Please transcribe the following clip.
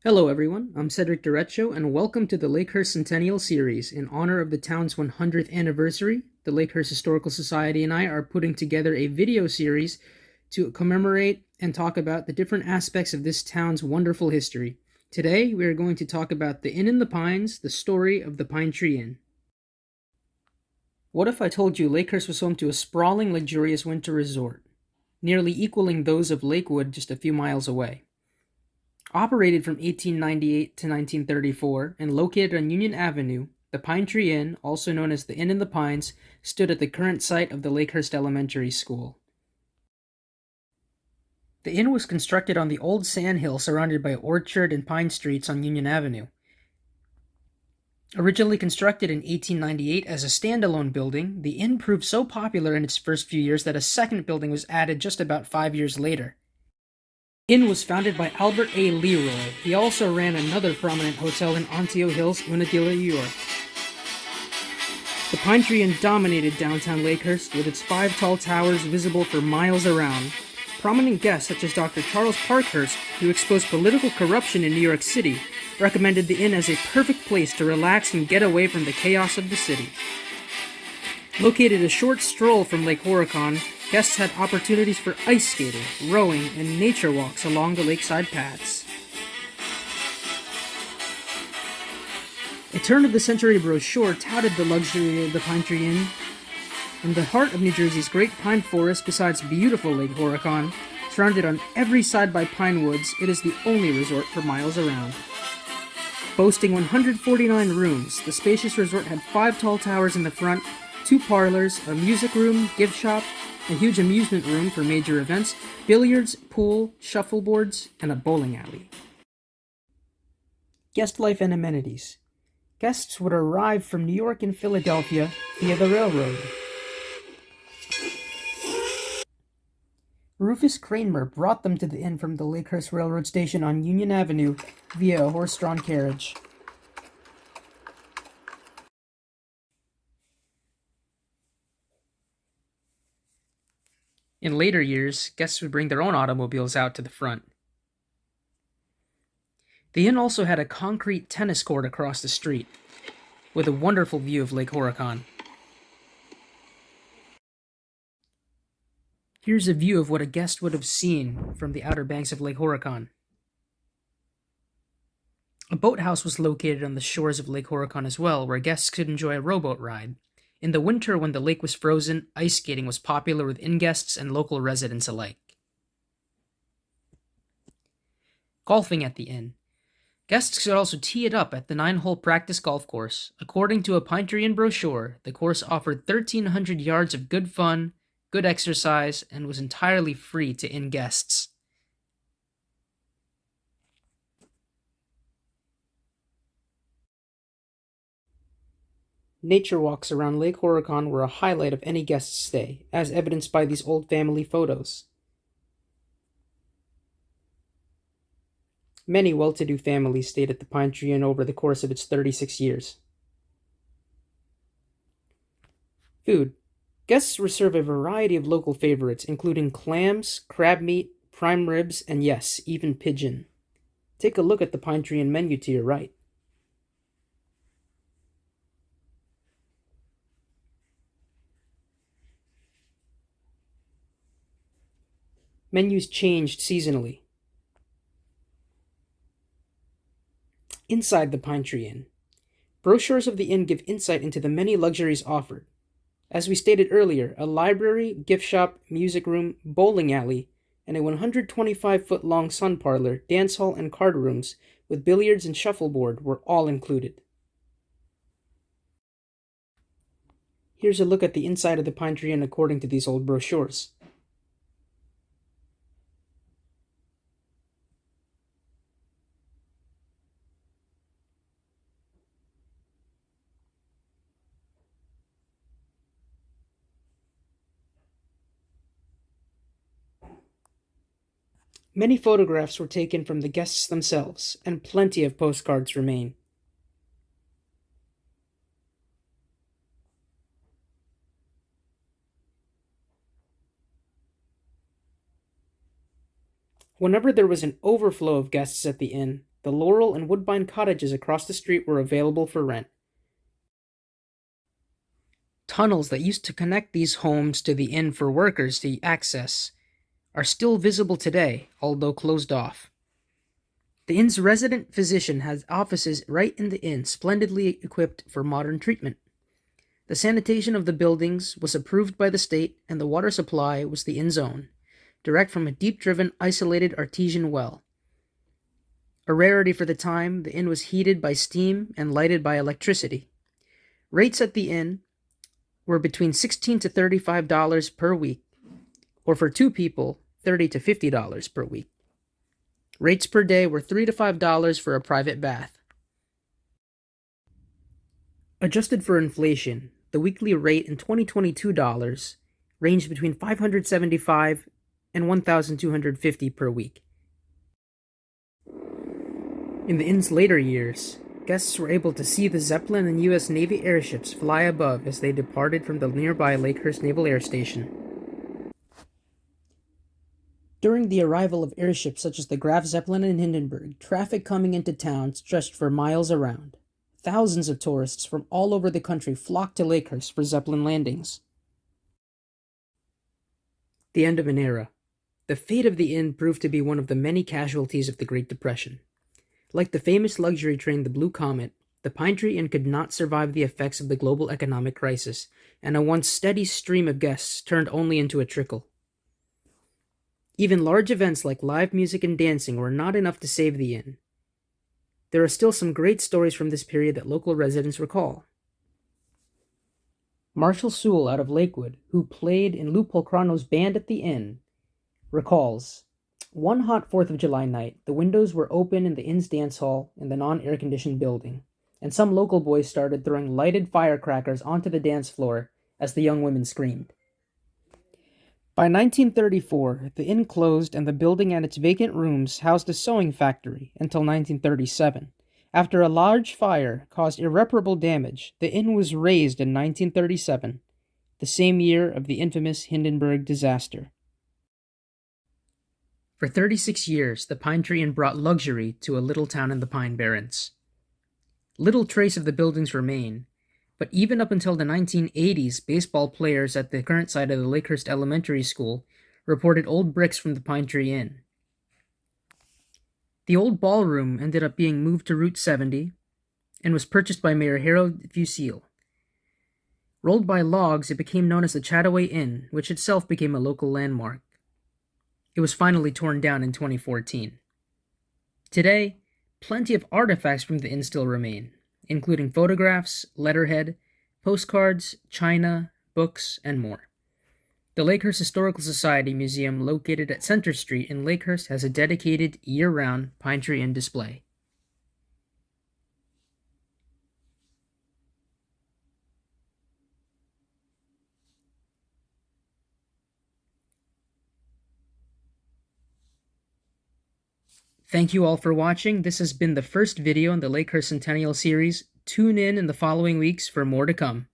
Hello everyone, I'm Cedric Derecho, and welcome to the Lakehurst Centennial Series. In honor of the town's 100th anniversary, the Lakehurst Historical Society and I are putting together a video series to commemorate and talk about the different aspects of this town's wonderful history. Today, we are going to talk about the Inn in the Pines, the story of the Pine Tree Inn. What if I told you Lakehurst was home to a sprawling, luxurious winter resort, nearly equaling those of Lakewood just a few miles away? Operated from 1898 to 1934 and located on Union Avenue, the Pine Tree Inn, also known as the Inn in the Pines, stood at the current site of the Lakehurst Elementary School. The inn was constructed on the old sandhill surrounded by Orchard and Pine Streets on Union Avenue. Originally constructed in 1898 as a standalone building, the inn proved so popular in its first few years that a second building was added just about 5 years later. The inn was founded by Albert A. Leroy. He also ran another prominent hotel in Onteo Hills, Unadilla, New York. The Pine Tree Inn dominated downtown Lakehurst with its 5 tall towers visible for miles around. Prominent guests such as Dr. Charles Parkhurst, who exposed political corruption in New York City, recommended the inn as a perfect place to relax and get away from the chaos of the city. Located a short stroll from Lake Horicon, guests had opportunities for ice skating, rowing, and nature walks along the lakeside paths. A turn-of-the-century brochure touted the luxury of the Pine Tree Inn. In the heart of New Jersey's great pine forest, besides beautiful Lake Horicon, surrounded on every side by pine woods, it is the only resort for miles around. Boasting 149 rooms, the spacious resort had 5 tall towers in the front, 2 parlors, a music room, gift shop, a huge amusement room for major events, billiards, pool, shuffleboards, and a bowling alley. Guest life and amenities. Guests would arrive from New York and Philadelphia via the railroad. Rufus Cranmer brought them to the inn from the Lakehurst Railroad Station on Union Avenue via a horse-drawn carriage. In later years, guests would bring their own automobiles out to the front. The inn also had a concrete tennis court across the street, with a wonderful view of Lake Horicon. Here's a view of what a guest would have seen from the outer banks of Lake Horicon. A boathouse was located on the shores of Lake Horicon as well, where guests could enjoy a rowboat ride. In the winter, when the lake was frozen, ice skating was popular with inn guests and local residents alike. Golfing at the inn. Guests could also tee it up at the 9-hole practice golf course. According to a Pine Tree Inn brochure, the course offered 1,300 yards of good fun, good exercise, and was entirely free to inn guests. Nature walks around Lake Horicon were a highlight of any guest's stay, as evidenced by these old family photos. Many well-to-do families stayed at the Pine Tree Inn over the course of its 36 years. Food. Guests were served a variety of local favorites, including clams, crab meat, prime ribs, and yes, even pigeon. Take a look at the Pine Tree Inn menu to your right. Menus changed seasonally. Inside the Pine Tree Inn. Brochures of the inn give insight into the many luxuries offered. As we stated earlier, a library, gift shop, music room, bowling alley, and a 125-foot-long sun parlor, dance hall, and card rooms with billiards and shuffleboard were all included. Here's a look at the inside of the Pine Tree Inn according to these old brochures. Many photographs were taken from the guests themselves, and plenty of postcards remain. Whenever there was an overflow of guests at the inn, the Laurel and Woodbine cottages across the street were available for rent. Tunnels that used to connect these homes to the inn for workers to access are still visible today, although closed off. The inn's resident physician has offices right in the inn, splendidly equipped for modern treatment. The sanitation of the buildings was approved by the state, and the water supply was the inn's own, direct from a deep-driven, isolated artesian well. A rarity for the time, the inn was heated by steam and lighted by electricity. Rates at the inn were between $16 to $35 per week, or for two people, $30 to $50 per week. Rates per day were $3 to $5 for a private bath. Adjusted for inflation, the weekly rate in 2022 dollars ranged between $575 and $1,250 per week. In the inn's later years, guests were able to see the Zeppelin and U.S. Navy airships fly above as they departed from the nearby Lakehurst Naval Air Station. During the arrival of airships such as the Graf Zeppelin and Hindenburg, traffic coming into town stretched for miles around. Thousands of tourists from all over the country flocked to Lakehurst for Zeppelin landings. The end of an era. The fate of the inn proved to be one of the many casualties of the Great Depression. Like the famous luxury train, the Blue Comet, the Pine Tree Inn could not survive the effects of the global economic crisis, and a once steady stream of guests turned only into a trickle. Even large events like live music and dancing were not enough to save the inn. There are still some great stories from this period that local residents recall. Marshall Sewell out of Lakewood, who played in Lou Polcrano's band at the inn, recalls, "One hot 4th of July night, the windows were open in the inn's dance hall in the non-air-conditioned building, and some local boys started throwing lighted firecrackers onto the dance floor as the young women screamed. By 1934, the inn closed and the building and its vacant rooms housed a sewing factory until 1937. After a large fire caused irreparable damage, the inn was razed in 1937, the same year of the infamous Hindenburg disaster. For 36 years, the Pine Tree Inn brought luxury to a little town in the Pine Barrens. Little trace of the buildings remain, but even up until the 1980s, baseball players at the current site of the Lakehurst Elementary School reported old bricks from the Pine Tree Inn. The old ballroom ended up being moved to Route 70 and was purchased by Mayor Harold Fusil. Rolled by logs, it became known as the Chataway Inn, which itself became a local landmark. It was finally torn down in 2014. Today, plenty of artifacts from the inn still remain, including photographs, letterhead, postcards, china, books, and more. The Lakehurst Historical Society Museum, located at Center Street in Lakehurst, has a dedicated year-round Pine Tree Inn display. Thank you all for watching. This has been the first video in the Lakehurst Centennial series. Tune in the following weeks for more to come.